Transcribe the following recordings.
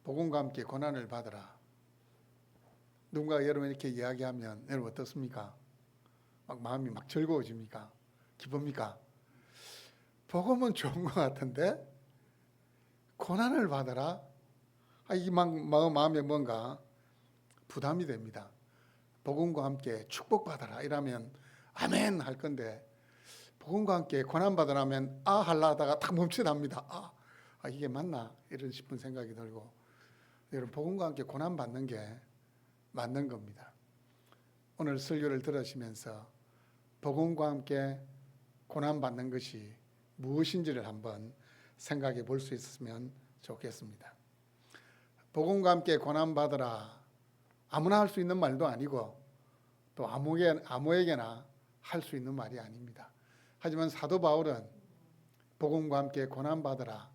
복음과 함께 고난을 받으라. 누군가 여러분 이렇게 이야기하면 여러분 어떻습니까? 막 마음이 막 즐거워집니까? 기쁩니까? 복음은 좋은 것 같은데 고난을 받아라? 이 마음에 뭔가 부담이 됩니다. 복음과 함께 축복받아라 이러면 아멘 할 건데 복음과 함께 고난 받으라면 할라 하다가 딱 멈칫합니다. 이게 맞나? 이런 싶은 생각이 들고 여러분 복음과 함께 고난 받는 게 맞는 겁니다. 오늘 설교를 들으시면서 복음과 함께 고난 받는 것이 무엇인지를 한번 생각해 볼 수 있었으면 좋겠습니다. 복음과 함께 고난 받으라 아무나 할 수 있는 말도 아니고 또 아무에게나 할 수 있는 말이 아닙니다. 하지만 사도 바울은 복음과 함께 고난 받으라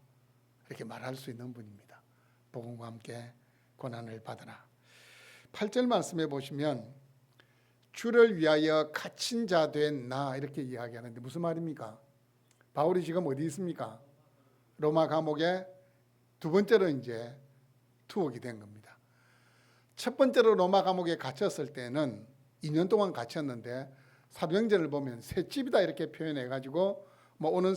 이렇게 말할 수 있는 분입니다. 복음과 함께 고난을 받으라. 8절 말씀해 보시면 주를 위하여 갇힌 자 된 나 이렇게 이야기하는데 무슨 말입니까? 바울이 지금 어디 있습니까? 로마 감옥에 두 번째로 이제 투옥이 된 겁니다. 첫 번째로 로마 감옥에 갇혔을 때는 2년 동안 갇혔는데 사도행전을 보면 새 집이다 이렇게 표현해 가지고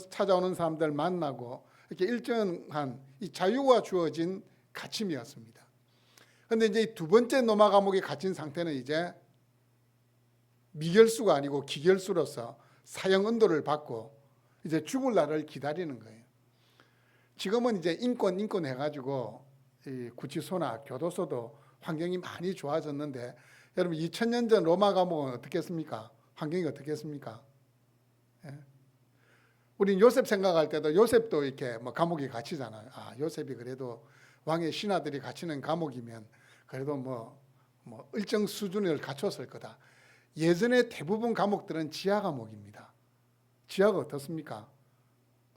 찾아오는 사람들 만나고 이렇게 일정한 이 자유가 주어진 갇힘이었습니다. 그런데 이제 두 번째 로마 감옥에 갇힌 상태는 이제 미결수가 아니고 기결수로서 사형 언도를 받고 이제 죽을 날을 기다리는 거예요. 지금은 이제 인권 해가지고 이 구치소나 교도소도 환경이 많이 좋아졌는데 여러분 2000년 전 로마 감옥은 어떻겠습니까? 환경이 어떻겠습니까? 예? 우린 요셉 생각할 때도 요셉도 이렇게 감옥에 갇히잖아요. 요셉이 그래도 왕의 신하들이 갇히는 감옥이면 그래도 일정 수준을 갖췄을 거다. 예전에 대부분 감옥들은 지하 감옥입니다. 지하가 어떻습니까?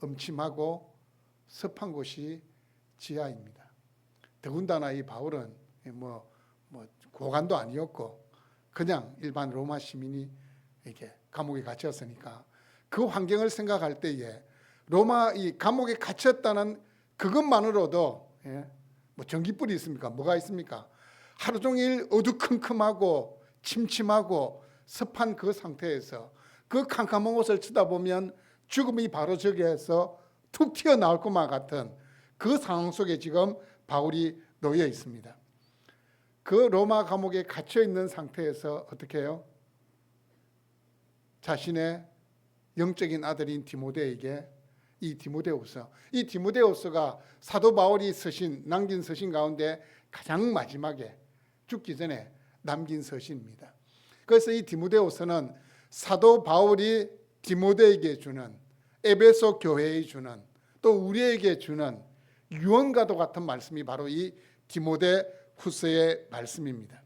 음침하고 습한 곳이 지하입니다. 더군다나 이 바울은 고관도 아니었고 그냥 일반 로마 시민이 이렇게 감옥에 갇혔으니까 그 환경을 생각할 때에 로마 이 감옥에 갇혔다는 그것만으로도 전깃불이 있습니까? 뭐가 있습니까? 하루 종일 어두컴컴하고 침침하고 습한 그 상태에서 그 캄캄한 곳을 쳐다보면 죽음이 바로 저기에서 툭 튀어나올 것만 같은 그 상황 속에 지금 바울이 놓여 있습니다. 그 로마 감옥에 갇혀 있는 상태에서 어떻게 해요? 자신의 영적인 아들인 디모데에게 이 디모데후서가 사도 바울이 남긴 서신 가운데 가장 마지막에 죽기 전에 남긴 서신입니다. 그래서 이 디모데후서는 사도 바울이 디모데에게 주는 에베소 교회에 주는 또 우리에게 주는 유언과도 같은 말씀이 바로 이 디모데후서의 말씀입니다.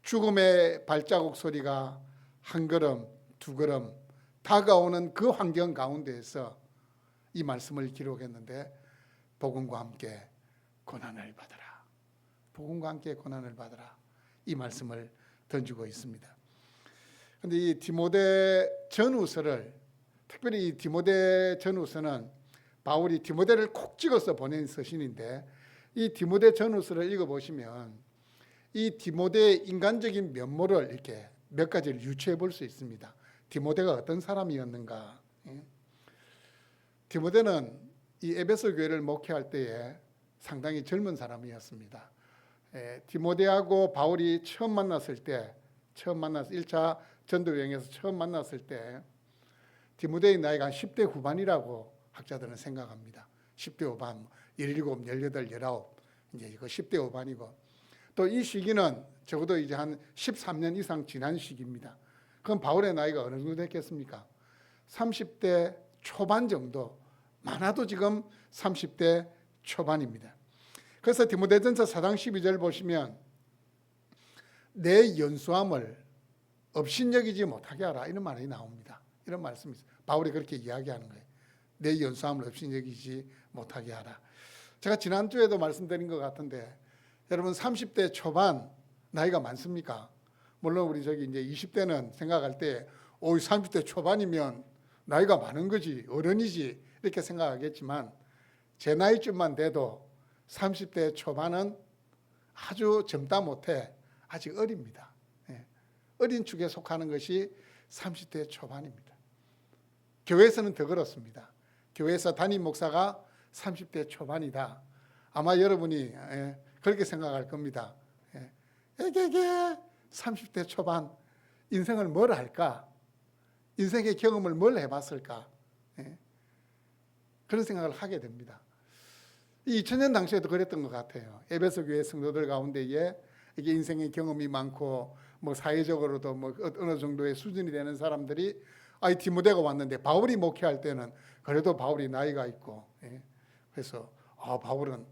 죽음의 발자국 소리가 한 걸음 두 걸음 다가오는 그 환경 가운데에서 이 말씀을 기록했는데 복음과 함께 고난을 받으라. 복음과 함께 고난을 받으라. 이 말씀을 던지고 있습니다. 그런데 이 디모데 전후서를 특별히 이 디모데 전후서는 바울이 디모데를 콕 찍어서 보낸 서신인데 이 디모데 전후서를 읽어보시면 이 디모데의 인간적인 면모를 이렇게 몇 가지를 유추해 볼 수 있습니다. 디모데가 어떤 사람이었는가? 디모데는 이 에베소 교회를 목회할 때에 상당히 젊은 사람이었습니다. 디모데하고 바울이 처음 만났을 1차 전도 여행에서 처음 만났을 때 디모데의 나이가 한 10대 후반이라고 학자들은 생각합니다. 10대 후반, 17, 18, 19 이제 이거 10대 후반이고 또 이 시기는 적어도 이제 한 13년 이상 지난 시기입니다. 그럼 바울의 나이가 어느 정도 됐겠습니까? 30대 초반 정도, 많아도 지금 30대 초반입니다. 그래서 디모데전서 4장 12절 보시면 내 연수함을 업신여기지 못하게 하라 이런 말이 나옵니다. 이런 말씀이 있어요. 바울이 그렇게 이야기하는 거예요. 내 연수함을 업신여기지 못하게 하라. 제가 지난주에도 말씀드린 것 같은데 여러분 30대 초반 나이가 많습니까? 물론 우리 이제 20대는 생각할 때 30대 초반이면 나이가 많은 거지 어른이지 이렇게 생각하겠지만 제 나이쯤만 돼도 30대 초반은 아주 젊다 못해 아직 어립니다. 어린 축에 속하는 것이 30대 초반입니다. 교회에서는 더 그렇습니다. 교회에서 담임 목사가 30대 초반이다. 아마 여러분이 그렇게 생각할 겁니다. 에게게 30대 초반 인생을 뭘 할까? 인생의 경험을 뭘 해봤을까? 그런 생각을 하게 됩니다. 2000년 당시에도 그랬던 것 같아요. 에베소 교회 성도들 가운데에 이게 인생의 경험이 많고 뭐 사회적으로도 뭐 어느 정도의 수준이 되는 사람들이 디모데가 왔는데 바울이 목회할 때는 그래도 바울이 나이가 있고 그래서 바울은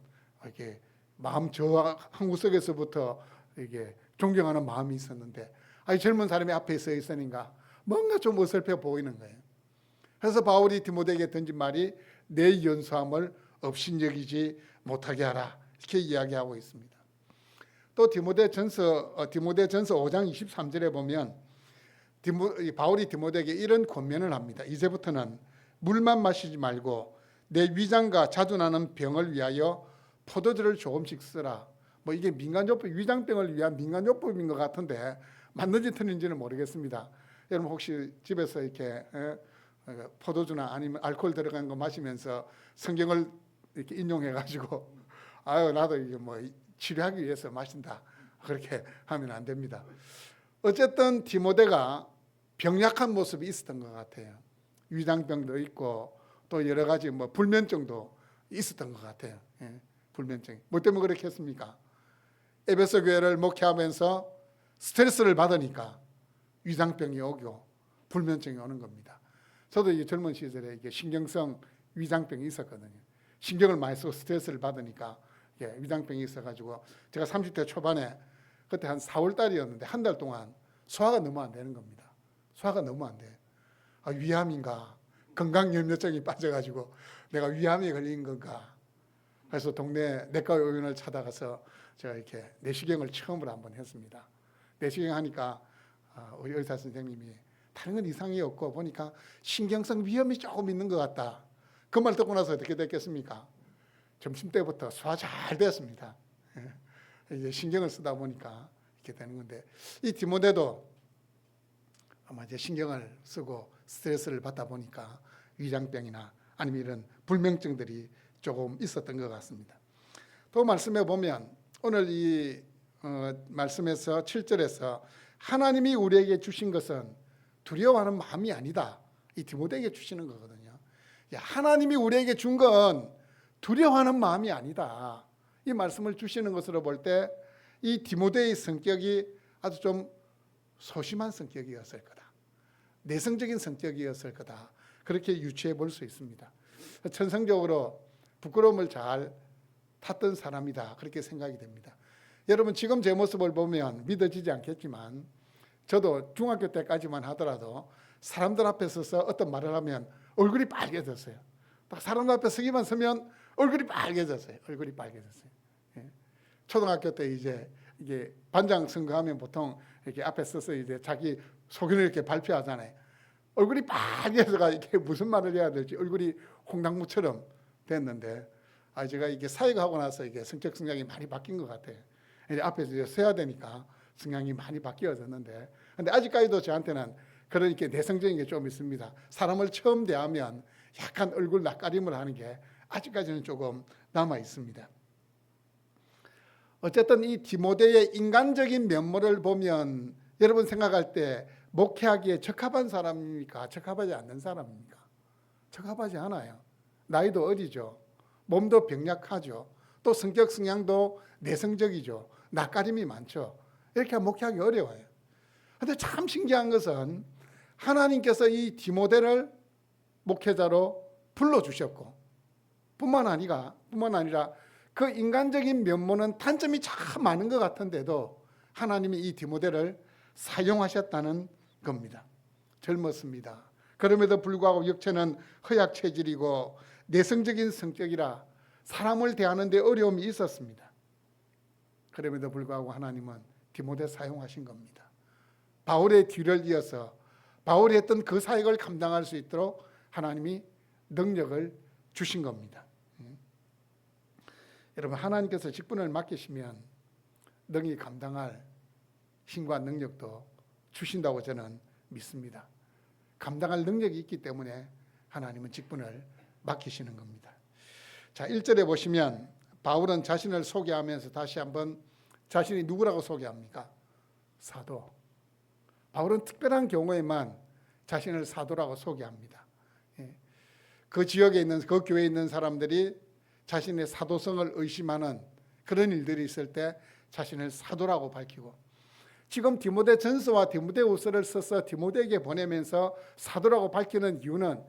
이렇게 마음 저 한 구석에서부터 이게 존경하는 마음이 있었는데 젊은 사람이 앞에 서 있으니까 뭔가 좀 어설퍼 보이는 거예요. 그래서 바울이 디모데에게 던진 말이 내 연소함을 업신여기지 못하게 하라 이렇게 이야기하고 있습니다. 또 디모데전서 5장 23절에 보면 바울이 디모데에게 이런 권면을 합니다. 이제부터는 물만 마시지 말고 내 위장과 자주 나는 병을 위하여 포도주를 조금씩 쓰라. 뭐 이게 민간요법, 위장병을 위한 민간요법인 것 같은데 맞는지 틀린지는 모르겠습니다. 여러분 혹시 집에서 이렇게 포도주나 아니면 알코올 들어간 거 마시면서 성경을 이렇게 인용해가지고 나도 이게 뭐 치료하기 위해서 마신다 그렇게 하면 안 됩니다. 어쨌든 디모데가 병약한 모습이 있었던 것 같아요. 위장병도 있고 또 여러 가지 뭐 불면증도 있었던 것 같아요. 불면증. 뭐 때문에 그렇게 했습니까? 에베소 교회를 목회하면서 스트레스를 받으니까 위장병이 오고 불면증이 오는 겁니다. 저도 이 젊은 시절에 이게 신경성 위장병이 있었거든요. 신경을 많이 쓰고 스트레스를 받으니까 위장병이 있어가지고 제가 30대 초반에 그때 한 4월 달이었는데 한 달 동안 소화가 너무 안 되는 겁니다. 소화가 너무 안 돼. 위암인가 건강염려증이 빠져가지고 내가 위암에 걸린 건가. 그래서 동네 내과 의원을 찾아가서 제가 이렇게 내시경을 처음으로 한번 했습니다. 내시경 하니까 우리 의사 선생님이 다른 건 이상이 없고 보니까 신경성 위염이 조금 있는 것 같다. 그 말 듣고 나서 어떻게 됐겠습니까? 점심 때부터 소화 잘 됐습니다. 이제 신경을 쓰다 보니까 이렇게 되는 건데 이 디모데도 아마 이제 신경을 쓰고 스트레스를 받다 보니까 위장병이나 아니면 이런 불면증들이 조금 있었던 것 같습니다. 또 말씀해 보면 오늘 이 말씀에서 7절에서 하나님이 우리에게 주신 것은 두려워하는 마음이 아니다. 이 디모데에게 주시는 거거든요. 하나님이 우리에게 준 건 두려워하는 마음이 아니다. 이 말씀을 주시는 것으로 볼 때 이 디모데의 성격이 아주 좀 소심한 성격이었을 거다. 내성적인 성격이었을 거다. 그렇게 유추해 볼 수 있습니다. 천성적으로 부끄러움을 잘 탔던 사람이다. 그렇게 생각이 됩니다. 여러분 지금 제 모습을 보면 믿어지지 않겠지만 저도 중학교 때까지만 하더라도 사람들 앞에 서서 어떤 말을 하면 얼굴이 빨개졌어요. 딱 사람들 앞에 서기만 서면 얼굴이 빨개졌어요. 얼굴이 빨개졌어요. 초등학교 때 이제 이게 반장 선거하면 보통 이렇게 앞에 서서 이제 자기 소견을 이렇게 발표하잖아요. 얼굴이 빨개져가 이게 무슨 말을 해야 될지 얼굴이 콩나물처럼 됐는데 제가 이게 사회가 하고 나서 이게 성격 성향이 많이 바뀐 것 같아요. 이제 앞에서 이제 서야 되니까 성향이 많이 바뀌어졌는데, 근데 아직까지도 저한테는 그런 이렇게 내성적인 게 좀 있습니다. 사람을 처음 대하면 약간 얼굴 낯가림을 하는 게 아직까지는 조금 남아 있습니다. 어쨌든 이 디모데의 인간적인 면모를 보면 여러분 생각할 때 목회하기에 적합한 사람입니까? 적합하지 않는 사람입니까? 적합하지 않아요. 나이도 어리죠. 몸도 병약하죠. 또 성격 성향도 내성적이죠. 낯가림이 많죠. 이렇게 목회하기 어려워요. 그런데 참 신기한 것은 하나님께서 이 디모데를 목회자로 불러주셨고 뿐만 아니라 그 인간적인 면모는 단점이 참 많은 것 같은데도 하나님이 이 디모데를 사용하셨다는 겁니다. 젊었습니다. 그럼에도 불구하고 육체는 허약 체질이고 내성적인 성격이라 사람을 대하는 데 어려움이 있었습니다. 그럼에도 불구하고 하나님은 디모데 사용하신 겁니다. 바울의 뒤를 이어서 바울이 했던 그 사역을 감당할 수 있도록 하나님이 능력을 주신 겁니다. 여러분, 하나님께서 직분을 맡기시면 능히 감당할 힘과 능력도 주신다고 저는 믿습니다. 감당할 능력이 있기 때문에 하나님은 직분을 맡기시는 겁니다. 자, 1절에 보시면 바울은 자신을 소개하면서 다시 한번 자신이 누구라고 소개합니까? 사도. 바울은 특별한 경우에만 자신을 사도라고 소개합니다. 그 지역에 있는, 그 교회에 있는 사람들이 자신의 사도성을 의심하는 그런 일들이 있을 때 자신을 사도라고 밝히고, 지금 디모데 전서와 디모데후서를 써서 디모데에게 보내면서 사도라고 밝히는 이유는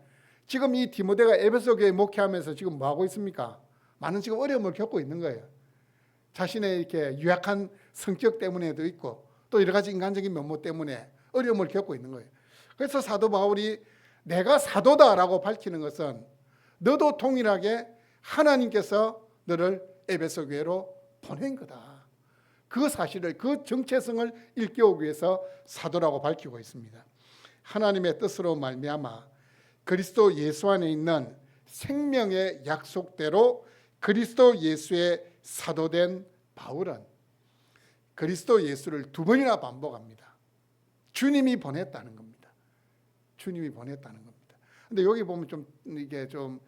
지금 이 디모데가 에베소 교회 목회하면서 지금 뭐 하고 있습니까? 많은 지금 어려움을 겪고 있는 거예요. 자신의 이렇게 유약한 성격 때문에도 있고 또 여러 가지 인간적인 면모 때문에 어려움을 겪고 있는 거예요. 그래서 사도 바울이 내가 사도다라고 밝히는 것은 너도 동일하게 하나님께서 너를 에베소 교회로 보낸 거다. 그 사실을, 그 정체성을 일깨우기 위해서 사도라고 밝히고 있습니다. 하나님의 뜻으로 말미암아 그리스도 예수 안에 있는 생명의 약속대로 그리스도 예수의 사도된 바울은 그리스도 예수를 두 번이나 반복합니다. 주님이 보냈다는 겁니다. 주님이 보냈다는 겁니다. 근데 여기 보면 이게 좀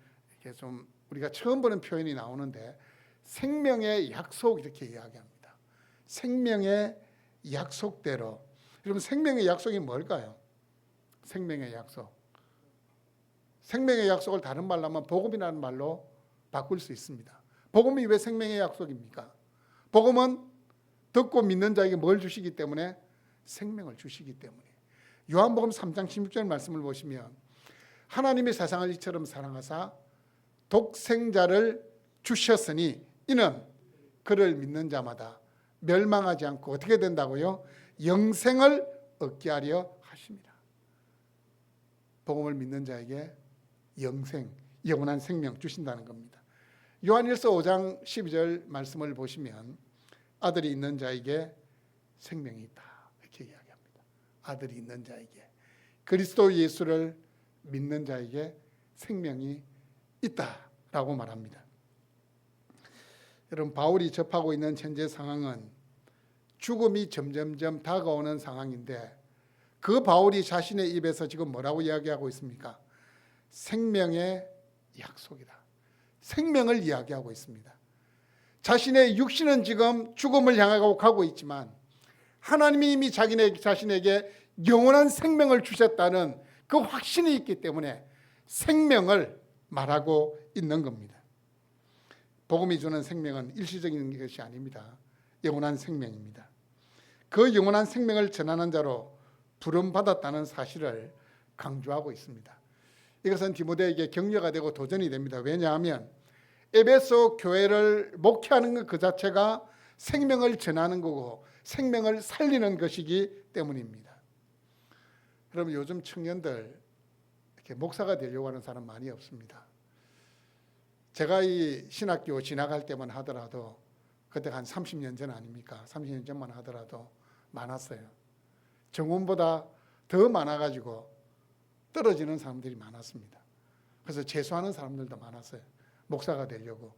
우리가 처음 보는 표현이 나오는데 생명의 약속 이렇게 이야기합니다. 생명의 약속대로. 여러분, 생명의 약속이 뭘까요? 생명의 약속. 생명의 약속을 다른 말로 하면 복음이라는 말로 바꿀 수 있습니다. 복음이 왜 생명의 약속입니까? 복음은 듣고 믿는 자에게 뭘 주시기 때문에? 생명을 주시기 때문에. 요한복음 3장 16절 말씀을 보시면 하나님이 세상을 이처럼 사랑하사 독생자를 주셨으니 이는 그를 믿는 자마다 멸망하지 않고 어떻게 된다고요? 영생을 얻게 하려 하십니다. 복음을 믿는 자에게 영생, 영원한 생명 주신다는 겁니다. 요한일서 5장 12절 말씀을 보시면 아들이 있는 자에게 생명이 있다 이렇게 이야기합니다. 아들이 있는 자에게, 그리스도 예수를 믿는 자에게 생명이 있다라고 말합니다. 여러분, 바울이 접하고 있는 현재 상황은 죽음이 점점점 다가오는 상황인데 그 바울이 자신의 입에서 지금 뭐라고 이야기하고 있습니까? 생명의 약속이다. 생명을 이야기하고 있습니다. 자신의 육신은 지금 죽음을 향하고 가고 있지만 하나님이 이미 자신에게 영원한 생명을 주셨다는 그 확신이 있기 때문에 생명을 말하고 있는 겁니다. 복음이 주는 생명은 일시적인 것이 아닙니다. 영원한 생명입니다. 그 영원한 생명을 전하는 자로 부름받았다는 사실을 강조하고 있습니다. 이것은 디모데에게 격려가 되고 도전이 됩니다. 왜냐하면 에베소 교회를 목회하는 것 그 자체가 생명을 전하는 거고 생명을 살리는 것이기 때문입니다. 여러분, 요즘 청년들 이렇게 목사가 되려고 하는 사람 많이 없습니다. 제가 이 신학교 지나갈 때만 하더라도 그때 한 30년 전 아닙니까? 30년 전만 하더라도 많았어요. 정원보다 더 많아가지고 떨어지는 사람들이 많았습니다. 그래서 재수하는 사람들도 많았어요. 목사가 되려고.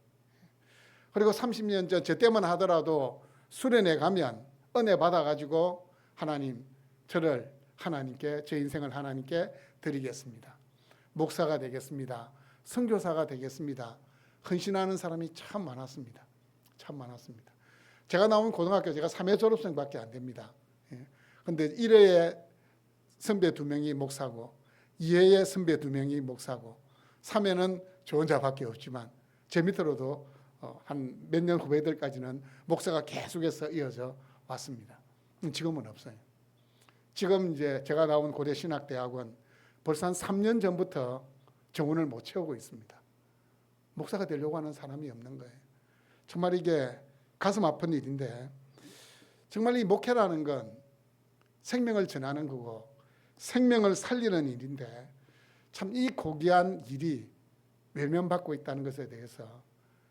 그리고 30년 전 저 때만 하더라도 수련회 가면 은혜 받아가지고 하나님, 저를 하나님께, 제 인생을 하나님께 드리겠습니다. 목사가 되겠습니다. 선교사가 되겠습니다. 헌신하는 사람이 참 많았습니다. 참 많았습니다. 제가 나온 고등학교 제가 3회 졸업생밖에 안 됩니다. 그런데 1회에 선배 2명이 목사고 2회에 선배 2명이 목사고 3회는 저 혼자밖에 없지만 제 밑으로도 한 몇 년 후배들까지는 목사가 계속해서 이어져 왔습니다. 지금은 없어요. 지금 이제 제가 나온 고려신학대학원 벌써 한 3년 전부터 정원을 못 채우고 있습니다. 목사가 되려고 하는 사람이 없는 거예요. 정말 이게 가슴 아픈 일인데, 정말 이 목회라는 건 생명을 전하는 거고 생명을 살리는 일인데 참 이 고귀한 일이 외면받고 있다는 것에 대해서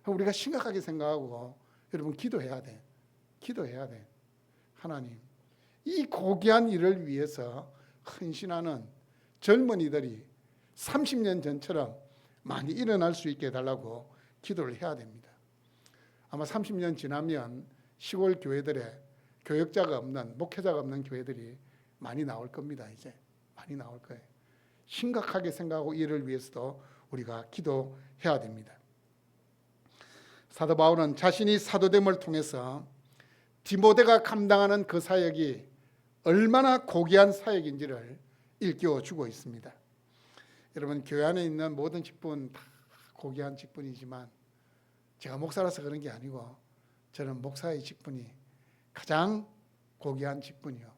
우리가 심각하게 생각하고 여러분 기도해야 돼. 기도해야 돼. 하나님, 이 고귀한 일을 위해서 헌신하는 젊은이들이 30년 전처럼 많이 일어날 수 있게 해달라고 기도를 해야 됩니다. 아마 30년 지나면 시골 교회들에 교역자가 없는, 목회자가 없는 교회들이 많이 나올 겁니다. 이제 많이 나올 거예요. 심각하게 생각하고 이를 위해서도 우리가 기도해야 됩니다. 사도 바울은 자신이 사도됨을 통해서 디모데가 감당하는 그 사역이 얼마나 고귀한 사역인지를 일깨워 주고 있습니다. 여러분, 교회 안에 있는 모든 직분 다 고귀한 직분이지만 제가 목사라서 그런 게 아니고 저는 목사의 직분이 가장 고귀한 직분이요,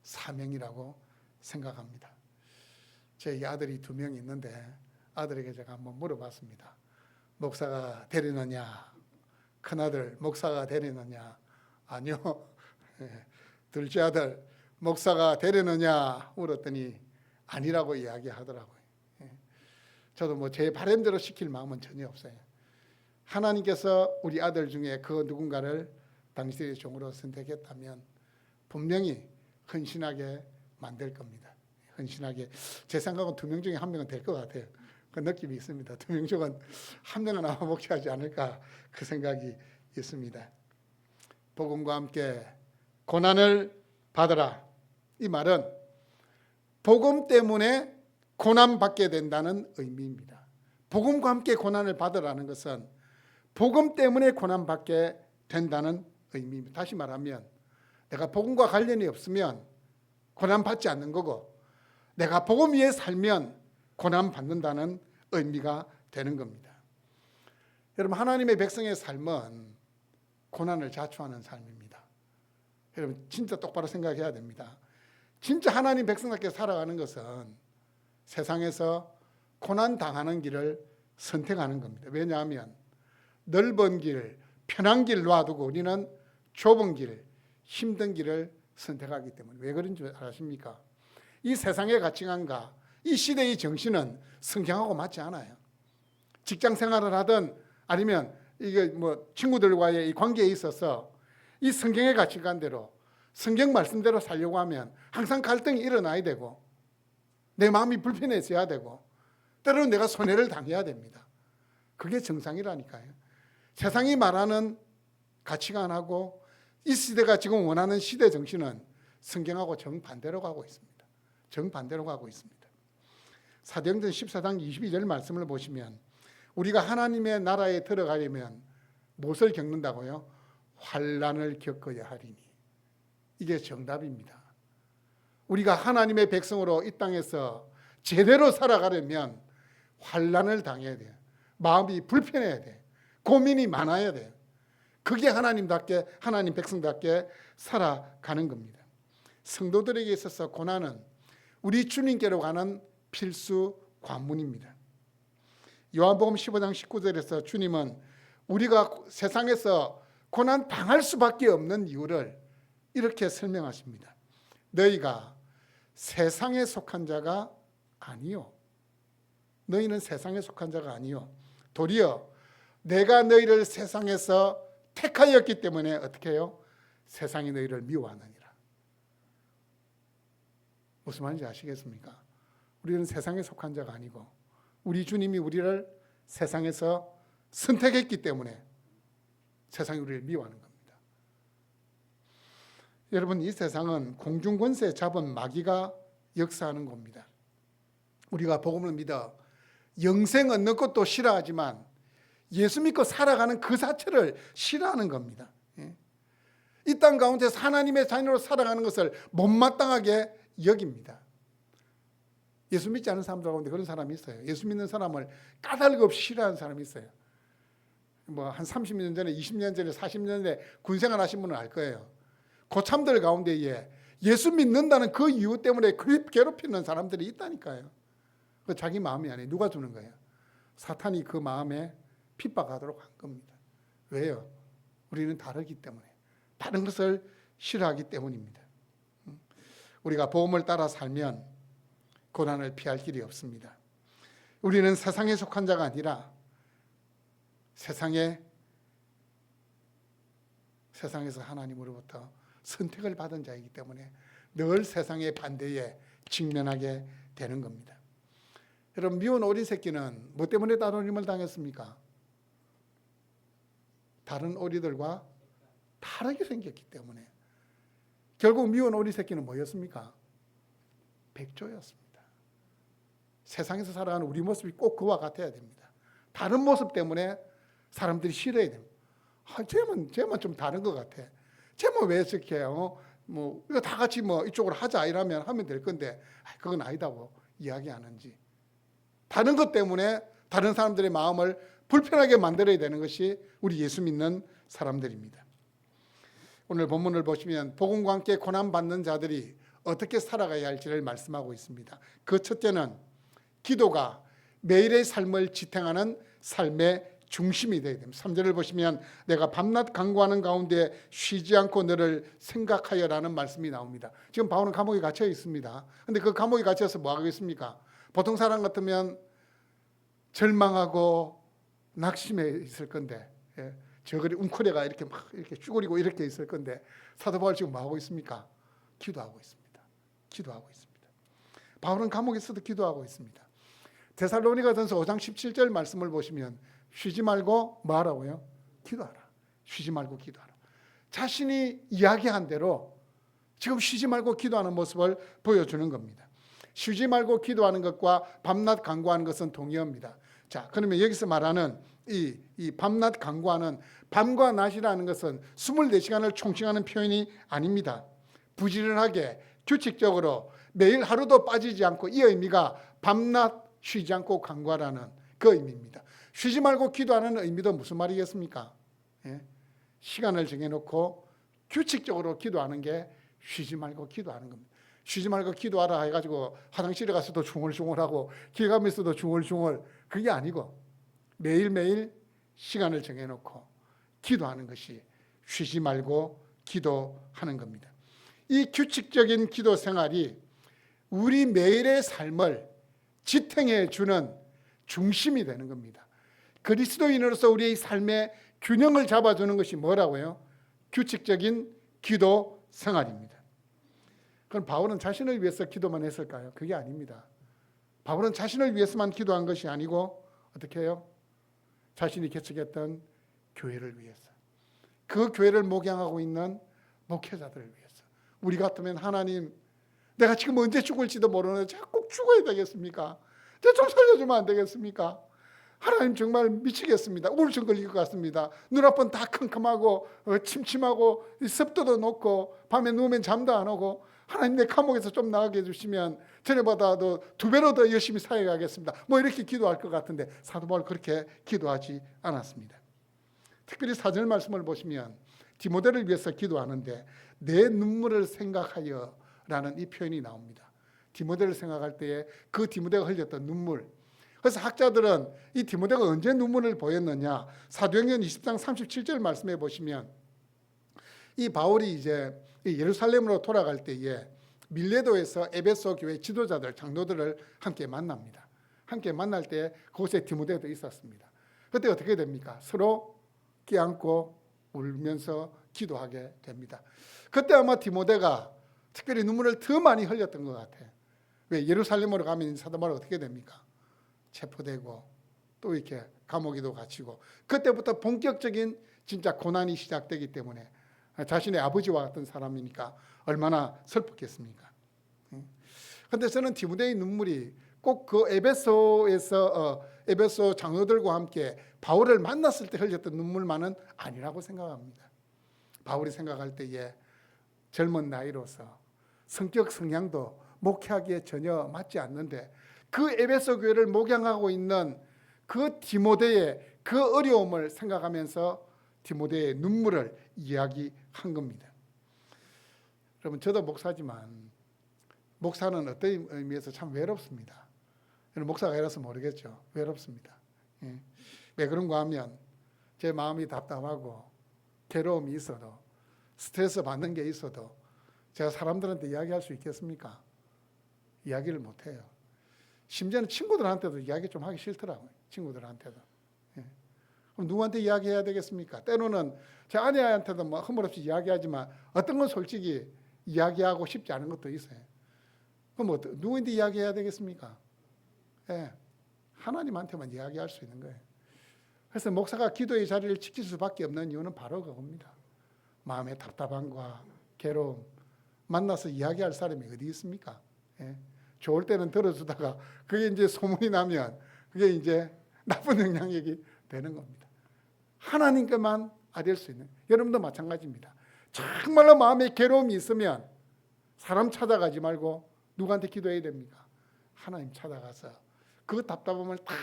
사명이라고 생각합니다. 제 아들이 2명 있는데 아들에게 제가 한번 물어봤습니다. 목사가 되려느냐? 큰아들 목사가 되려느냐? 아니요. 둘째 아들 목사가 되려느냐 물었더니 아니라고 이야기하더라고요. 저도 뭐 제 바람대로 시킬 마음은 전혀 없어요. 하나님께서 우리 아들 중에 그 누군가를 당신의 종으로 선택했다면 분명히 헌신하게 만들 겁니다. 헌신하게. 제 생각은 2명 중에 1명은 될 것 같아요. 그 느낌이 있습니다. 2명 중은 1명은 아마 목회하지 않을까, 그 생각이 있습니다. 복음과 함께 고난을 받으라. 이 말은 복음 때문에 고난받게 된다는 의미입니다. 복음과 함께 고난을 받으라는 것은 복음 때문에 고난받게 된다는 의미입니다. 다시 말하면 내가 복음과 관련이 없으면 고난받지 않는 거고, 내가 복음 위에 살면 고난받는다는 의미가 되는 겁니다. 여러분, 하나님의 백성의 삶은 고난을 자초하는 삶입니다. 여러분, 진짜 똑바로 생각해야 됩니다. 진짜 하나님 백성답게 살아가는 것은 세상에서 고난당하는 길을 선택하는 겁니다. 왜냐하면 넓은 길, 편한 길 놔두고 우리는 좁은 길, 힘든 길을 선택하기 때문에. 왜 그런 줄 아십니까? 이 세상의 가치관과 이 시대의 정신은 성경하고 맞지 않아요. 직장 생활을 하든 아니면 이게 뭐 친구들과의 이 관계에 있어서 이 성경의 가치관대로, 성경 말씀대로 살려고 하면 항상 갈등이 일어나야 되고 내 마음이 불편해져야 되고 때로는 내가 손해를 당해야 됩니다. 그게 정상이라니까요. 세상이 말하는 가치관하고 이 시대가 지금 원하는 시대 정신은 성경하고 정반대로 가고 있습니다. 정반대로 가고 있습니다. 사도행전 14장 22절 말씀을 보시면 우리가 하나님의 나라에 들어가려면 무엇을 겪는다고요? 환난을 겪어야 하리니. 이게 정답입니다. 우리가 하나님의 백성으로 이 땅에서 제대로 살아가려면 환난을 당해야 돼요. 마음이 불편해야 돼요. 고민이 많아야 돼요. 그게 하나님답게, 하나님 백성답게 살아가는 겁니다. 성도들에게 있어서 고난은 우리 주님께로 가는 필수 관문입니다. 요한복음 15장 19절에서 주님은 우리가 세상에서 고난 당할 수밖에 없는 이유를 이렇게 설명하십니다. 너희가 세상에 속한 자가 아니요. 너희는 세상에 속한 자가 아니요. 도리어 내가 너희를 세상에서 택하였기 때문에 어떻게 해요? 세상이 너희를 미워하느니라. 무슨 말인지 아시겠습니까? 우리는 세상에 속한 자가 아니고 우리 주님이 우리를 세상에서 선택했기 때문에 세상이 우리를 미워하는 겁니다. 여러분, 이 세상은 공중권세 잡은 마귀가 역사하는 겁니다. 우리가 복음을 믿어 영생 얻는 것도 싫어하지만 예수 믿고 살아가는 그 자체를 싫어하는 겁니다. 이 땅 가운데서 하나님의 자녀로 살아가는 것을 못마땅하게 여깁니다. 예수 믿지 않은 사람들 가운데 그런 사람이 있어요. 예수 믿는 사람을 까닭 없이 싫어하는 사람이 있어요. 뭐 한 30년 전에, 20년 전에, 40년 전에 군생활 하신 분은 알 거예요. 고참들 가운데에 예수 믿는다는 그 이유 때문에 괴롭히는 사람들이 있다니까요. 그 자기 마음이 아니에요. 누가 주는 거예요? 사탄이 그 마음에 핍박하도록 한 겁니다. 왜요? 우리는 다르기 때문에. 다른 것을 싫어하기 때문입니다. 우리가 복음을 따라 살면 고난을 피할 길이 없습니다. 우리는 세상에 속한 자가 아니라 세상에서 하나님으로부터 선택을 받은 자이기 때문에 늘 세상의 반대에 직면하게 되는 겁니다. 여러분, 미운 어린 새끼는 뭐 때문에 따돌림을 당했습니까? 다른 오리들과 다르게 생겼기 때문에 결국 미운 오리 새끼는 뭐였습니까? 백조였습니다. 세상에서 살아가는 우리 모습이 꼭 그와 같아야 됩니다. 다른 모습 때문에 사람들이 싫어야 됩니다. 쟤만 좀 다른 것 같아. 쟤만 왜 이렇게 해요? 뭐 이거 다 같이 뭐 이쪽으로 하자 이러면 하면 될 건데 그건 아니다고 이야기하는지. 다른 것 때문에 다른 사람들의 마음을 불편하게 만들어야 되는 것이 우리 예수 믿는 사람들입니다. 오늘 본문을 보시면 복음과 함께 고난받는 자들이 어떻게 살아가야 할지를 말씀하고 있습니다. 그 첫째는 기도가 매일의 삶을 지탱하는 삶의 중심이 되어야 됩니다. 3절을 보시면 내가 밤낮 간구하는 가운데 쉬지 않고 너를 생각하여라는 말씀이 나옵니다. 지금 바울은 감옥에 갇혀 있습니다. 그런데 그 감옥에 갇혀서 뭐 하겠습니까? 보통 사람 같으면 절망하고 낙심해 있을 건데, 저거리 웅크려가 이렇게 막 이렇게 쭈그리고 이렇게 있을 건데, 사도 바울 지금 뭐 하고 있습니까? 기도하고 있습니다. 기도하고 있습니다. 바울은 감옥에서도 기도하고 있습니다. 데살로니가전서 5장 17절 말씀을 보시면 쉬지 말고 뭐 하라고요? 기도하라. 쉬지 말고 기도하라. 자신이 이야기한 대로 지금 쉬지 말고 기도하는 모습을 보여주는 겁니다. 쉬지 말고 기도하는 것과 밤낮 간구하는 것은 동의어입니다. 자, 그러면 여기서 말하는 이 밤낮 간구하는 밤과 낮이라는 것은 24시간을 총칭하는 표현이 아닙니다. 부지런하게 규칙적으로 매일 하루도 빠지지 않고 이 의미가 밤낮 쉬지 않고 간구하라는 그 의미입니다. 쉬지 말고 기도하는 의미도 무슨 말이겠습니까? 시간을 정해놓고 규칙적으로 기도하는 게 쉬지 말고 기도하는 겁니다. 쉬지 말고 기도하라 해가지고 화장실에 가서도 중얼중얼하고 길 가면서도 중얼중얼, 그게 아니고 매일매일 시간을 정해놓고 기도하는 것이 쉬지 말고 기도하는 겁니다. 이 규칙적인 기도 생활이 우리 매일의 삶을 지탱해 주는 중심이 되는 겁니다. 그리스도인으로서 우리의 삶의 균형을 잡아주는 것이 뭐라고요? 규칙적인 기도 생활입니다. 그럼 바울은 자신을 위해서 기도만 했을까요? 그게 아닙니다. 바울은 자신을 위해서만 기도한 것이 아니고 어떻게 해요? 자신이 개척했던 교회를 위해서, 그 교회를 목양하고 있는 목회자들을 위해서, 우리 같으면 하나님, 내가 지금 언제 죽을지도 모르는데 제가 꼭 죽어야 되겠습니까? 제가 좀 살려주면 안 되겠습니까? 하나님 정말 미치겠습니다. 우울증 걸릴 것 같습니다. 눈앞은 다 캄캄하고 침침하고 습도도 높고 밤에 누우면 잠도 안 오고, 하나님 내 감옥에서 좀 나가게 해주시면 전에보다도 2배로 더 열심히 사역하겠습니다. 뭐 이렇게 기도할 것 같은데 사도 바울 그렇게 기도하지 않았습니다. 특별히 4절 말씀을 보시면 디모데를 위해서 기도하는데 내 눈물을 생각하여 라는 이 표현이 나옵니다. 디모데를 생각할 때에 그 디모데가 흘렸던 눈물. 그래서 학자들은 이 디모데가 언제 눈물을 보였느냐, 사도행전 20장 37절 말씀해 보시면 이 바울이 이제 예루살렘으로 돌아갈 때에 밀레도에서 에베소 교회 지도자들, 장로들을 함께 만납니다. 함께 만날 때 그곳에 디모데도 있었습니다. 그때 어떻게 됩니까? 서로 껴안고 울면서 기도하게 됩니다. 그때 아마 디모데가 특별히 눈물을 더 많이 흘렸던 것 같아요. 왜? 예루살렘으로 가면 사도 바울은 어떻게 됩니까? 체포되고 또 이렇게 감옥에도 갇히고, 그때부터 본격적인 진짜 고난이 시작되기 때문에 자신의 아버지와 같은 사람이니까 얼마나 슬펐겠습니까? 그런데 저는 디모데의 눈물이 꼭 그 에베소에서 에베소 장로들과 함께 바울을 만났을 때 흘렸던 눈물만은 아니라고 생각합니다. 바울이 생각할 때에 젊은 나이로서 성격 성향도 목회하기에 전혀 맞지 않는데 그 에베소 교회를 목양하고 있는 그 디모데의 그 어려움을 생각하면서 디모데의 눈물을 이야기한 겁니다. 여러분, 저도 목사지만 목사는 어떤 의미에서 참 외롭습니다. 목사가 이라서 모르겠죠. 외롭습니다. 왜 그런가 하면 제 마음이 답답하고 괴로움이 있어도, 스트레스 받는 게 있어도 제가 사람들한테 이야기할 수 있겠습니까? 이야기를 못해요. 심지어는 친구들한테도 이야기 좀 하기 싫더라고요. 친구들한테도. 그럼 누구한테 이야기해야 되겠습니까? 때로는 제 아내한테도 뭐 허물없이 이야기하지만 어떤 건 솔직히 이야기하고 싶지 않은 것도 있어요. 그럼 누구한테 이야기해야 되겠습니까? 하나님한테만 이야기할 수 있는 거예요. 그래서 목사가 기도의 자리를 지킬 수밖에 없는 이유는 바로 그겁니다. 마음의 답답함과 괴로움, 만나서 이야기할 사람이 어디 있습니까? 예? 좋을 때는 들어주다가 그게 이제 소문이 나면 그게 이제 나쁜 영향력이 되는 겁니다. 하나님께만 아뢰을 수 있는, 여러분도 마찬가지입니다. 정말로 마음에 괴로움이 있으면 사람 찾아가지 말고 누구한테 기도해야 됩니까? 하나님 찾아가서 그 답답함을 다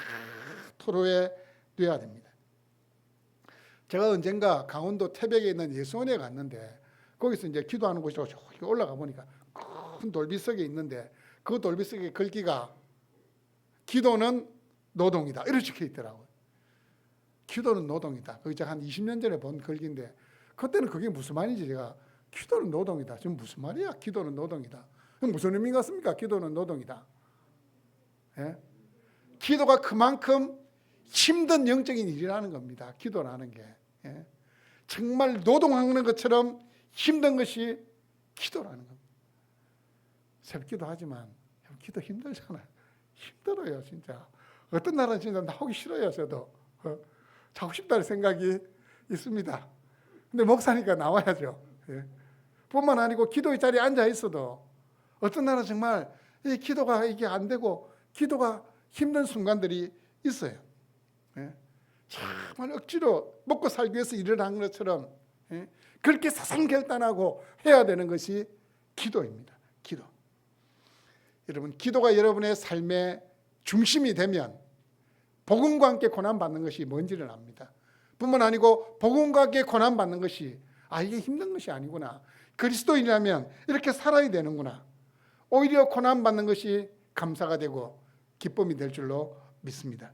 토로해 둬야 됩니다. 제가 언젠가 강원도 태백에 있는 예수원에 갔는데 거기서 이제 기도하는 곳이라고 저기 올라가 보니까 큰 돌비석에 있는데 그 돌비석에 글귀가 기도는 노동이다 이렇게 적혀 있더라고요. 기도는 노동이다. 그게 제가 한 20년 전에 본 글귀인데 그때는 그게 무슨 말인지 제가 기도는 노동이다. 지금 무슨 말이야? 기도는 노동이다. 무슨 의미 같습니까? 기도는 노동이다. 예? 기도가 그만큼 힘든 영적인 일이라는 겁니다. 기도라는 게. 예? 정말 노동하는 것처럼 힘든 것이 기도라는 겁니다. 새벽기도 하지만 기도 힘들잖아요. 힘들어요 진짜. 어떤 날은 진짜 나오기 싫어요. 저도 자고 싶다는 생각이 있습니다. 근데 목사니까 나와야죠. 예. 뿐만 아니고 기도의 자리에 앉아 있어도 어떤 날은 정말 이 기도가 이게 안 되고 기도가 힘든 순간들이 있어요. 예. 정말 억지로 먹고 살기 위해서 일을 하는 것처럼 예. 그렇게 사상결단하고 해야 되는 것이 기도입니다. 기도. 여러분, 기도가 여러분의 삶의 중심이 되면 복음과 함께 고난받는 것이 뭔지를 압니다. 뿐만 아니고 복음과 함께 고난받는 것이 이게 힘든 것이 아니구나. 그리스도인이라면 이렇게 살아야 되는구나. 오히려 고난받는 것이 감사가 되고 기쁨이 될 줄로 믿습니다.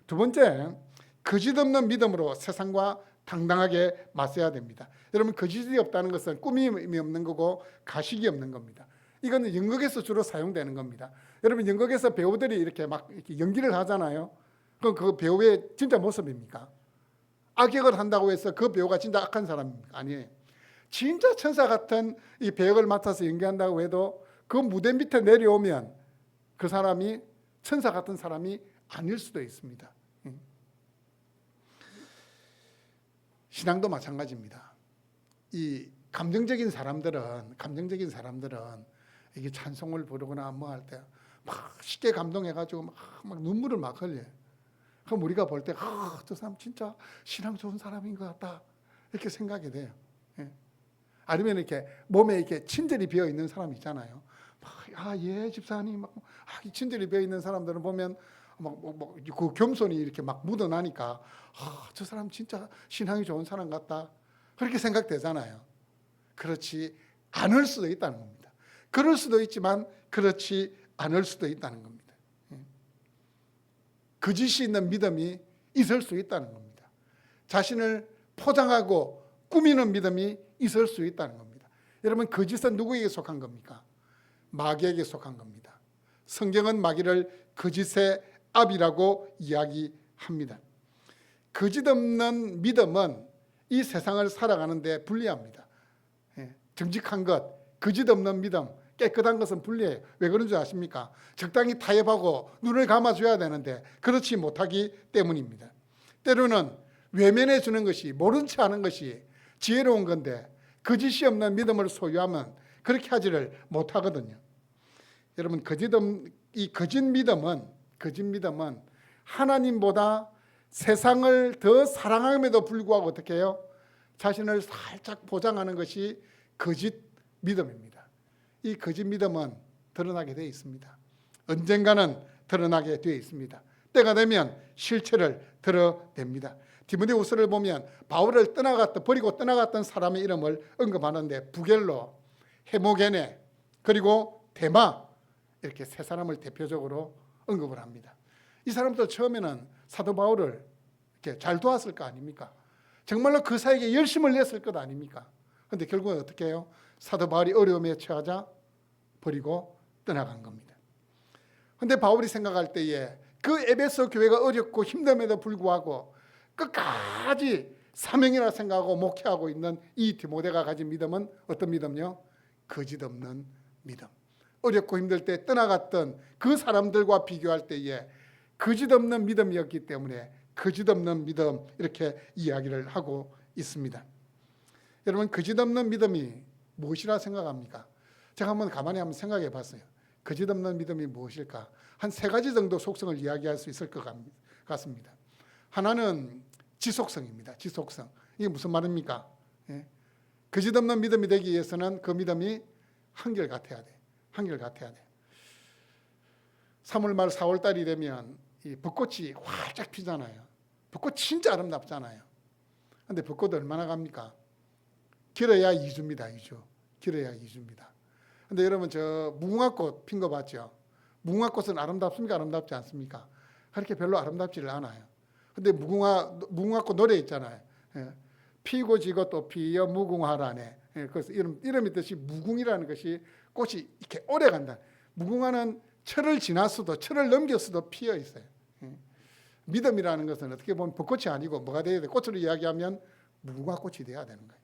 두 번째, 거짓 없는 믿음으로 세상과 당당하게 맞서야 됩니다. 여러분, 거짓이 없다는 것은 꾸밈이 없는 거고 가식이 없는 겁니다. 이거는 연극에서 주로 사용되는 겁니다. 여러분, 연극에서 배우들이 이렇게 막 이렇게 연기를 하잖아요. 그럼 그 배우의 진짜 모습입니까? 악역을 한다고 해서 그 배우가 진짜 악한 사람입니까? 아니에요. 진짜 천사 같은 이 배역을 맡아서 연기한다고 해도 그 무대 밑에 내려오면 그 사람이 천사 같은 사람이 아닐 수도 있습니다. 신앙도 마찬가지입니다. 이 감정적인 사람들은 이게 찬송을 부르거나 뭐 할 때 막 쉽게 감동해가지고 막 눈물을 막 흘려요. 그럼 우리가 볼 때 저 사람 진짜 신앙 좋은 사람인 것 같다 이렇게 생각이 돼요. 예. 아니면 이렇게 몸에 이렇게 친절이 비어 있는 사람 있잖아요. 예 집사님 막 친절이 비어 있는 사람들은 보면 그 겸손이 이렇게 막 묻어나니까 저 사람 진짜 신앙이 좋은 사람 같다 그렇게 생각되잖아요. 그렇지 않을 수도 있다는 겁니다. 그럴 수도 있지만 그렇지 않을 수도 있다는 겁니다. 거짓이 있는 믿음이 있을 수 있다는 겁니다. 자신을 포장하고 꾸미는 믿음이 있을 수 있다는 겁니다. 여러분, 거짓은 누구에게 속한 겁니까? 마귀에게 속한 겁니다. 성경은 마귀를 거짓의 압이라고 이야기합니다. 거짓 없는 믿음은 이 세상을 살아가는 데 불리합니다. 정직한 것, 거짓 없는 믿음, 깨끗한 것은 불리해요. 왜 그런 줄 아십니까? 적당히 타협하고 눈을 감아줘야 되는데 그렇지 못하기 때문입니다. 때로는 외면해 주는 것이, 모른 체 하는 것이 지혜로운 건데 거짓이 없는 믿음을 소유하면 그렇게 하지를 못하거든요. 여러분, 이 거짓 믿음은 하나님보다 세상을 더 사랑함에도 불구하고 어떻게 해요? 자신을 살짝 보장하는 것이 거짓 믿음입니다. 이 거짓 믿음은 드러나게 되어 있습니다. 언젠가는 드러나게 되어 있습니다. 때가 되면 실체를 드러냅니다. 디모데후서를 보면 바울을 버리고 떠나갔던 사람의 이름을 언급하는데 부겔로, 헤모게네, 그리고 데마 이렇게 세 사람을 대표적으로 언급을 합니다. 이 사람들 처음에는 사도 바울을 이렇게 잘 도왔을 거 아닙니까? 정말로 그 사에게 열심을 냈을 것 아닙니까? 그런데 결국은 어떻게 해요? 사도 바울이 어려움에 처하자 버리고 떠나간 겁니다. 그런데 바울이 생각할 때에 그 에베소 교회가 어렵고 힘듦에도 불구하고 끝까지 사명이라 생각하고 목회하고 있는 이 디모데가 가진 믿음은 어떤 믿음요? 거짓 없는 믿음. 어렵고 힘들 때 떠나갔던 그 사람들과 비교할 때에 거짓 없는 믿음이었기 때문에 거짓없는 믿음 이렇게 이야기를 하고 있습니다. 여러분 거짓없는 믿음이 무엇이라 생각합니까? 제가 한번 가만히 한번 생각해 봤어요. 거짓없는 믿음이 무엇일까? 한 세 가지 정도 속성을 이야기할 수 있을 것 같습니다. 하나는 지속성입니다. 지속성. 이게 무슨 말입니까? 예? 거짓없는 믿음이 되기 위해서는 그 믿음이 한결같아야 돼. 한결같아야 돼. 3월 말 4월 달이 되면 이 벚꽃이 활짝 피잖아요. 벚꽃 진짜 아름답잖아요. 근데 벚꽃 얼마나 갑니까? 길어야 2주입니다. 2주. 길어야 2주입니다. 근데 여러분 저 무궁화꽃 핀 거 봤죠? 무궁화꽃은 아름답습니까? 아름답지 않습니까? 그렇게 별로 아름답지를 않아요. 근데 무궁화꽃 노래 있잖아요. 예. 피고 지고 또 피어 무궁화라네. 예. 그래서 이름이 뜻이 무궁이라는 것이 꽃이 이렇게 오래 간다. 무궁화는 철을 지났어도 철을 넘겼어도 피어 있어요. 예. 믿음이라는 것은 어떻게 보면 벚꽃이 아니고 뭐가 돼야 돼? 꽃으로 이야기하면 무궁화꽃이 돼야 되는 거예요.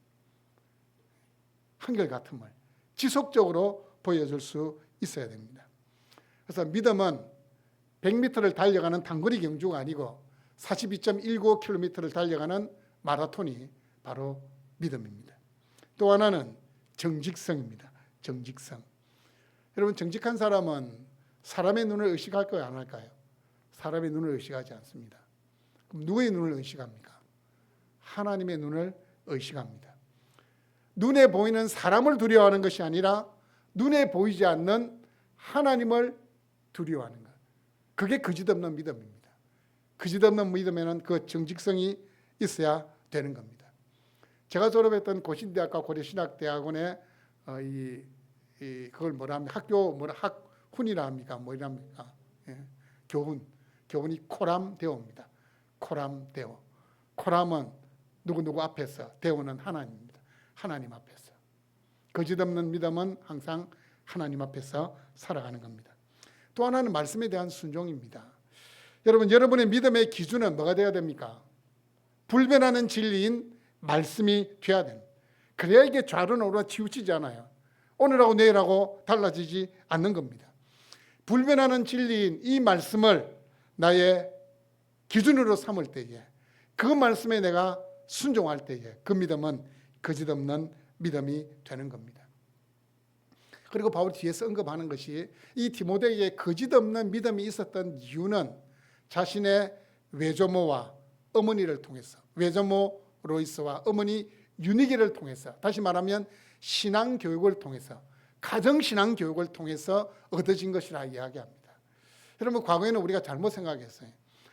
한결같음을 지속적으로 보여줄 수 있어야 됩니다. 그래서 믿음은 100m를 달려가는 단거리 경주가 아니고 42.19km를 달려가는 마라톤이 바로 믿음입니다. 또 하나는 정직성입니다. 정직성. 여러분 정직한 사람은 사람의 눈을 의식할까요? 안 할까요? 사람의 눈을 의식하지 않습니다. 그럼 누구의 눈을 의식합니까? 하나님의 눈을 의식합니다. 눈에 보이는 사람을 두려워하는 것이 아니라 눈에 보이지 않는 하나님을 두려워하는 것. 그게 거짓없는 믿음입니다. 거짓없는 믿음에는 그 정직성이 있어야 되는 겁니다. 제가 졸업했던 고신대학과 고려신학대학원에 그걸 뭐라 합니까? 학훈이라 합니까? 뭐라 합니까? 예. 교훈이 코람대오입니다. 코람대오. 코람은 누구 앞에서, 대오는 하나님입니다. 하나님 앞에서. 거짓없는 믿음은 항상 하나님 앞에서 살아가는 겁니다. 또 하나는 말씀에 대한 순종입니다. 여러분의 믿음의 기준은 뭐가 되어야 됩니까? 불변하는 진리인 말씀이 되어야 됩니다. 그래야 이게 좌로나 우로나 치우치지 않아요. 오늘하고 내일하고 달라지지 않는 겁니다. 불변하는 진리인 이 말씀을 나의 기준으로 삼을 때에, 그 말씀에 내가 순종할 때에 그 믿음은 거짓없는 믿음이 되는 겁니다. 그리고 바울이 뒤에서 언급하는 것이 이 디모데에게 거짓없는 믿음이 있었던 이유는 자신의 외조모와 어머니를 통해서, 외조모 로이스와 어머니 유니게를 통해서, 다시 말하면 신앙교육을 통해서, 가정신앙교육을 통해서 얻어진 것이라 이야기합니다. 여러분 과거에는 우리가 잘못 생각했어요.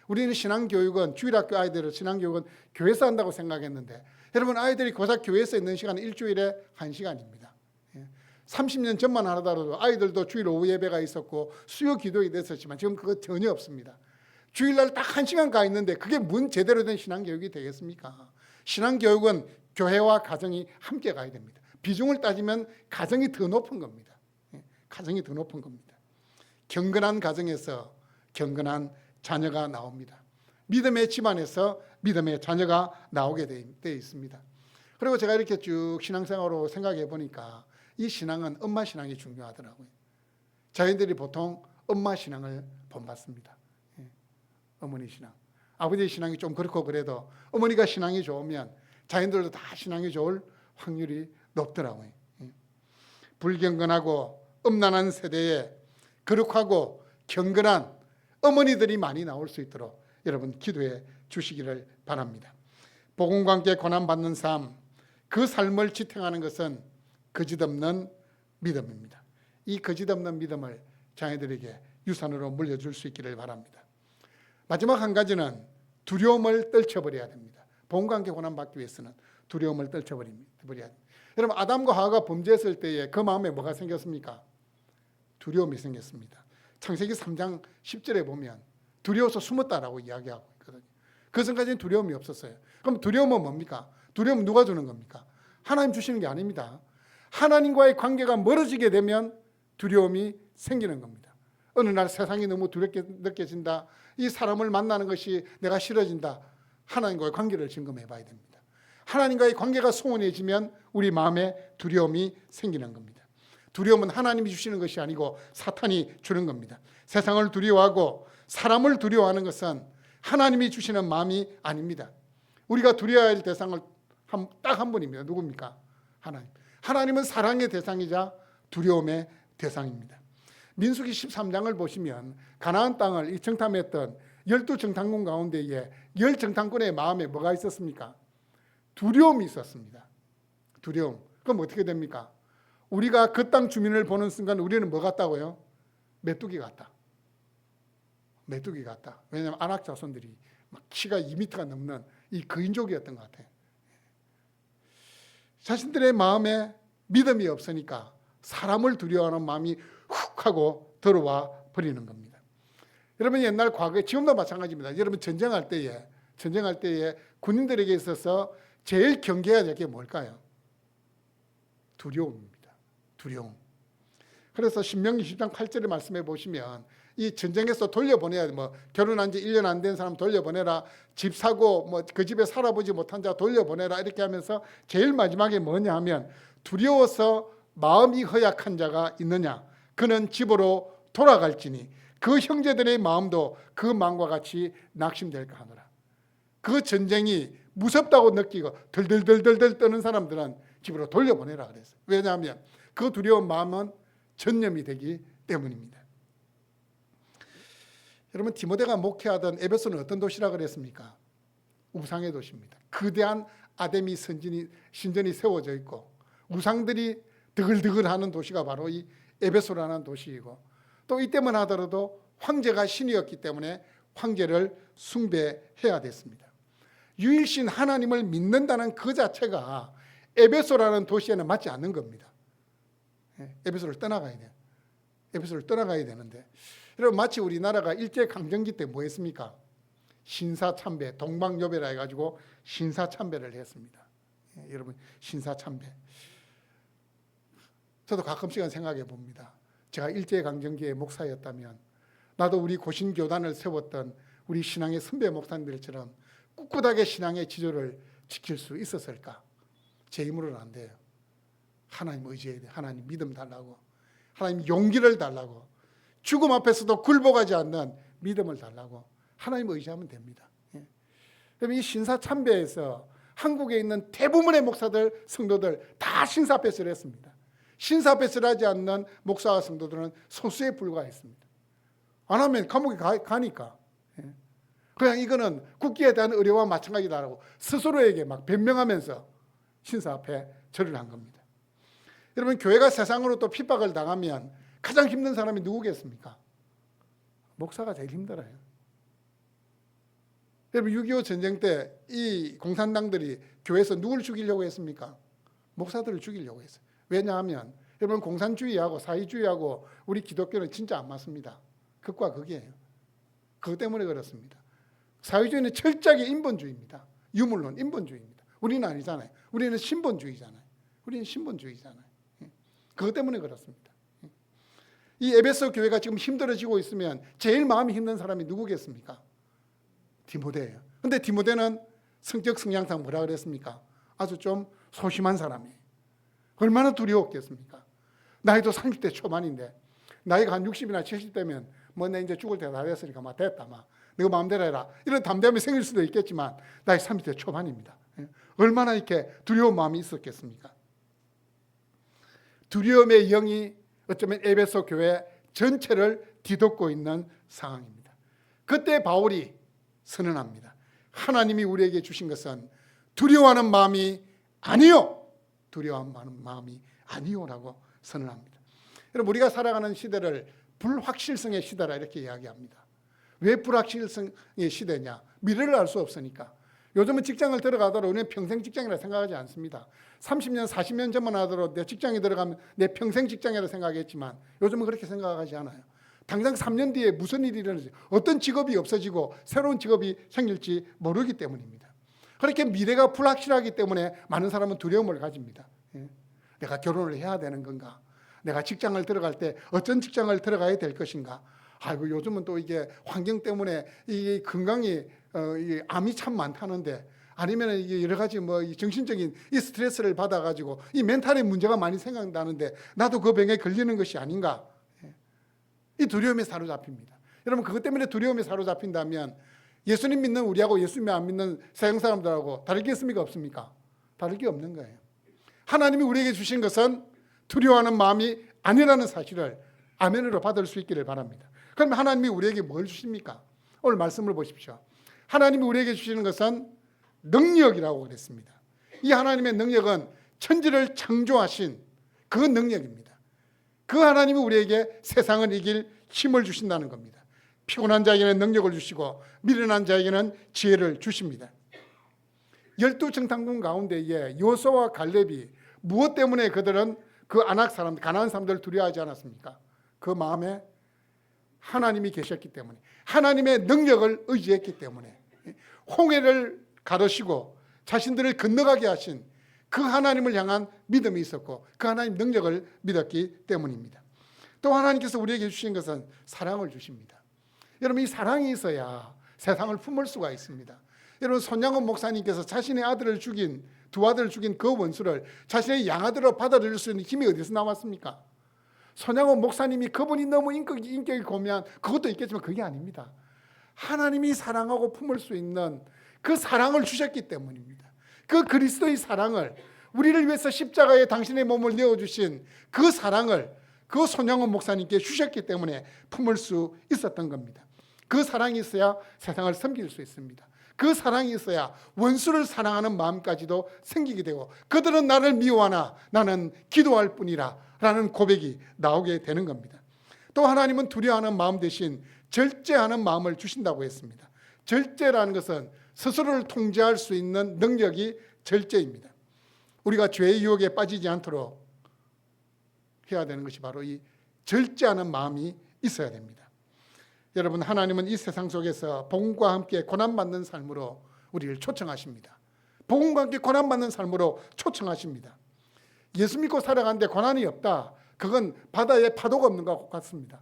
우리는 신앙교육은, 주일학교 아이들은 신앙교육은 교회에서 한다고 생각했는데, 여러분 아이들이 고작 교회에서 있는 시간은 일주일에 1시간입니다. 30년 전만 하더라도 아이들도 주일 오후 예배가 있었고 수요 기도가 됐었지만 지금 그거 전혀 없습니다. 주일날 딱 1시간 가 있는데 그게 뭔 제대로 된 신앙교육이 되겠습니까? 신앙교육은 교회와 가정이 함께 가야 됩니다. 비중을 따지면 가정이 더 높은 겁니다. 가정이 더 높은 겁니다. 경건한 가정에서 경건한 자녀가 나옵니다. 믿음의 집안에서 믿음의 자녀가 나오게 되어 있습니다. 그리고 제가 이렇게 쭉 신앙생활로 생각해 보니까 이 신앙은 엄마 신앙이 중요하더라고요. 자녀들이 보통 엄마 신앙을 본받습니다. 어머니 신앙. 아버지 신앙이 좀 그렇고 그래도 어머니가 신앙이 좋으면 자녀들도 다 신앙이 좋을 확률이 높더라고요. 불경건하고 음란한 세대에 거룩하고 경건한 어머니들이 많이 나올 수 있도록 여러분 기도해 주시기를 바랍니다. 복음과 함께 고난받는 삶, 그 삶을 지탱하는 것은 거짓없는 믿음입니다. 이 거짓없는 믿음을 자녀들에게 유산으로 물려줄 수 있기를 바랍니다. 마지막 한 가지는 두려움을 떨쳐버려야 됩니다. 복음과 함께 고난받기 위해서는 두려움을 떨쳐버려야 됩니다. 여러분 아담과 하와가 범죄했을 때에 그 마음에 뭐가 생겼습니까? 두려움이 생겼습니다. 창세기 3장 10절에 보면 두려워서 숨었다라고 이야기하고 있거든요. 그 전까지는 두려움이 없었어요. 그럼 두려움은 뭡니까? 두려움은 누가 주는 겁니까? 하나님 주시는 게 아닙니다. 하나님과의 관계가 멀어지게 되면 두려움이 생기는 겁니다. 어느 날 세상이 너무 두렵게 느껴진다. 이 사람을 만나는 것이 내가 싫어진다. 하나님과의 관계를 점검해 봐야 됩니다. 하나님과의 관계가 소원해지면 우리 마음에 두려움이 생기는 겁니다. 두려움은 하나님이 주시는 것이 아니고 사탄이 주는 겁니다. 세상을 두려워하고 사람을 두려워하는 것은 하나님이 주시는 마음이 아닙니다. 우리가 두려워야 할 대상을 딱 한 분입니다. 누굽니까? 하나님. 하나님은 사랑의 대상이자 두려움의 대상입니다. 민수기 13장을 보시면 가나안 땅을 이 정탐했던 12정탐꾼 가운데에 10정탐꾼의 마음에 뭐가 있었습니까? 두려움이 있었습니다. 두려움. 그럼 어떻게 됩니까? 우리가 그 땅 주민을 보는 순간 우리는 뭐 같다고요? 메뚜기 같다. 메뚜기 같다. 왜냐하면 아낙 자손들이 막 키가 2m가 넘는 이 거인족이었던 것 같아요. 자신들의 마음에 믿음이 없으니까 사람을 두려워하는 마음이 훅 하고 들어와 버리는 겁니다. 여러분 옛날 과거에 지금도 마찬가지입니다. 여러분 전쟁할 때에 군인들에게 있어서 제일 경계해야 될 게 뭘까요? 두려움입니다. 두려움. 그래서 신명기 10장 8절의 말씀해 보시면 이 전쟁에서 돌려보내야 돼. 뭐 결혼한 지 1년 안 된 사람 돌려보내라. 집 사고 뭐 그 집에 살아보지 못한 자 돌려보내라. 이렇게 하면서 제일 마지막에 뭐냐 하면 두려워서 마음이 허약한 자가 있느냐? 그는 집으로 돌아갈지니 그 형제들의 마음도 그 마음과 같이 낙심될까 하노라. 그 전쟁이 무섭다고 느끼고 덜덜덜덜 떠는 사람들은 집으로 돌려보내라 그랬어요. 왜냐하면 그 두려운 마음은 전념이 되기 때문입니다. 여러분 디모데가 목회하던 에베소는 어떤 도시라 그랬습니까? 우상의 도시입니다. 거대한 아데미 신전이 세워져 있고 우상들이 드글드글하는 도시가 바로 이 에베소라는 도시이고 또 이때만 하더라도 황제가 신이었기 때문에 황제를 숭배해야 됐습니다. 유일신 하나님을 믿는다는 그 자체가 에베소라는 도시에는 맞지 않는 겁니다. 에베소를 떠나가야 돼요. 에베소를 떠나가야 되는데 여러분 마치 우리나라가 일제강점기 때 뭐 했습니까? 신사참배, 동방요배라 해가지고 신사참배를 했습니다. 여러분 신사참배. 저도 가끔씩은 생각해 봅니다. 제가 일제강점기의 목사였다면 나도 우리 고신교단을 세웠던 우리 신앙의 선배 목사님들처럼 꿋꿋하게 신앙의 지조를 지킬 수 있었을까? 제 힘으로는 안 돼요. 하나님 의지해야 돼요. 하나님 믿음 달라고. 하나님 용기를 달라고. 죽음 앞에서도 굴복하지 않는 믿음을 달라고. 하나님 의지하면 됩니다. 그럼 이 신사참배에서 한국에 있는 대부분의 목사들, 성도들 다 신사패스를 했습니다. 신사패스를 하지 않는 목사와 성도들은 소수에 불과했습니다. 안 하면 감옥에 가니까. 그냥 이거는 국기에 대한 의뢰와 마찬가지다라고 스스로에게 막 변명하면서 신사 앞에 절을 한 겁니다. 여러분 교회가 세상으로 또 핍박을 당하면 가장 힘든 사람이 누구겠습니까? 목사가 제일 힘들어요. 여러분 6.25 전쟁 때 이 공산당들이 교회에서 누굴 죽이려고 했습니까? 목사들을 죽이려고 했어요. 왜냐하면 여러분 공산주의하고 사회주의하고 우리 기독교는 진짜 안 맞습니다. 극과 극이에요. 그것 때문에 그렇습니다. 사회주의는 철저하게 인본주의입니다. 유물론 인본주의입니다. 우리는 아니잖아요. 우리는 신본주의잖아요. 그것 때문에 그렇습니다. 이 에베소 교회가 지금 힘들어지고 있으면 제일 마음이 힘든 사람이 누구겠습니까? 디모데예요. 근데 디모데는 성격 성향상 뭐라 그랬습니까? 아주 좀 소심한 사람이에요. 얼마나 두려웠겠습니까? 나이도 30대 초반인데 나이가 한 60이나 70대면 뭐 내 이제 죽을 때 다 됐으니까 막 됐다 막 내가 마음대로 해라 이런 담대함이 생길 수도 있겠지만 나이 30대 초반입니다. 얼마나 이렇게 두려운 마음이 있었겠습니까? 두려움의 영이 어쩌면 에베소 교회 전체를 뒤덮고 있는 상황입니다. 그때 바울이 선언합니다. 하나님이 우리에게 주신 것은 두려워하는 마음이 아니요. 두려워하는 마음이 아니요라고 선언합니다. 여러분 우리가 살아가는 시대를 불확실성의 시대라 이렇게 이야기합니다. 왜 불확실성의 시대냐? 미래를 알 수 없으니까. 요즘은 직장을 들어가더라도 우리는 평생 직장이라 생각하지 않습니다. 30년, 40년 전만 하더라도 내 직장에 들어가면 내 평생 직장이라 생각했지만 요즘은 그렇게 생각하지 않아요. 당장 3년 뒤에 무슨 일이 일어날지, 어떤 직업이 없어지고 새로운 직업이 생길지 모르기 때문입니다. 그렇게 미래가 불확실하기 때문에 많은 사람은 두려움을 가집니다. 내가 결혼을 해야 되는 건가? 내가 직장을 들어갈 때 어떤 직장을 들어가야 될 것인가? 아이고 요즘은 또 이게 환경 때문에 이 건강이 이 암이 참 많다는데 아니면 이게 여러 가지 뭐 정신적인 이 스트레스를 받아가지고 이 멘탈의 문제가 많이 생각나는데 나도 그 병에 걸리는 것이 아닌가? 이 두려움에 사로잡힙니다. 여러분 그것 때문에 두려움에 사로잡힌다면 예수님 믿는 우리하고 예수님 안 믿는 세상 사람들하고 다를 게 있습니까? 없습니까? 다를 게 없는 거예요. 하나님이 우리에게 주신 것은 두려워하는 마음이 아니라는 사실을 아멘으로 받을 수 있기를 바랍니다. 그러면 하나님이 우리에게 뭘 주십니까? 오늘 말씀을 보십시오. 하나님이 우리에게 주시는 것은 능력이라고 그랬습니다. 이 하나님의 능력은 천지를 창조하신 그 능력입니다. 그 하나님이 우리에게 세상을 이길 힘을 주신다는 겁니다. 피곤한 자에게는 능력을 주시고 미련한 자에게는 지혜를 주십니다. 12정탐꾼 가운데에 여호수아와 갈렙이 무엇 때문에 그들은 그 아낙 사람들, 가나안 사람들을 두려워하지 않았습니까? 그 마음에 하나님이 계셨기 때문에, 하나님의 능력을 의지했기 때문에, 홍해를 가르시고 자신들을 건너가게 하신 그 하나님을 향한 믿음이 있었고 그 하나님 능력을 믿었기 때문입니다. 또 하나님께서 우리에게 주신 것은 사랑을 주십니다. 여러분, 이 사랑이 있어야 세상을 품을 수가 있습니다. 여러분, 손양원 목사님께서 자신의 아들을 죽인, 두 아들을 죽인 그 원수를 자신의 양아들로 받아들일 수 있는 힘이 어디서 나왔습니까? 손양원 목사님이 그분이 너무 인격이 고매한 그것도 있겠지만 그게 아닙니다. 하나님이 사랑하고 품을 수 있는 그 사랑을 주셨기 때문입니다. 그 그리스도의 사랑을, 우리를 위해서 십자가에 당신의 몸을 내어주신 그 사랑을 그 손양원 목사님께 주셨기 때문에 품을 수 있었던 겁니다. 그 사랑이 있어야 세상을 섬길 수 있습니다. 그 사랑이 있어야 원수를 사랑하는 마음까지도 생기게 되고 그들은 나를 미워하나 나는 기도할 뿐이라 라는 고백이 나오게 되는 겁니다. 또 하나님은 두려워하는 마음 대신 절제하는 마음을 주신다고 했습니다. 절제라는 것은 스스로를 통제할 수 있는 능력이 절제입니다. 우리가 죄의 유혹에 빠지지 않도록 해야 되는 것이 바로 이 절제하는 마음이 있어야 됩니다. 여러분, 하나님은 이 세상 속에서 복음과 함께 고난받는 삶으로 우리를 초청하십니다. 복음과 함께 고난받는 삶으로 초청하십니다. 예수 믿고 살아가는데 고난이 없다, 그건 바다에 파도가 없는 것과 같습니다.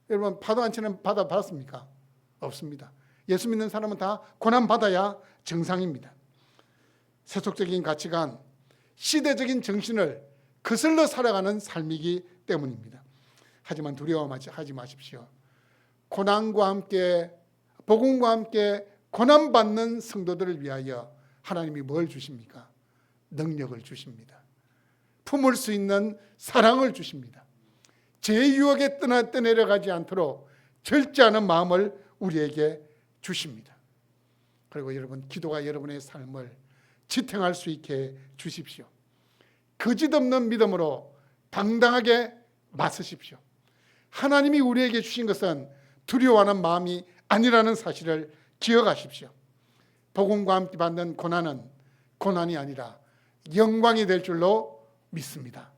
여러분, 파도 안 치는 바다 봤습니까? 없습니다. 예수 믿는 사람은 다 고난받아야 정상입니다. 세속적인 가치관, 시대적인 정신을 거슬러 살아가는 삶이기 때문입니다. 하지만 두려워하지 마십시오. 고난과 함께, 복음과 함께 고난받는 성도들을 위하여 하나님이 뭘 주십니까? 능력을 주십니다. 품을 수 있는 사랑을 주십니다. 죄의 유혹에 떠내려가지 않도록 절제하는 마음을 우리에게 주십니다. 그리고 여러분, 기도가 여러분의 삶을 지탱할 수 있게 주십시오. 거짓없는 믿음으로 당당하게 맞서십시오. 하나님이 우리에게 주신 것은 두려워하는 마음이 아니라는 사실을 기억하십시오. 복음과 함께 받는 고난은 고난이 아니라 영광이 될 줄로 믿습니다.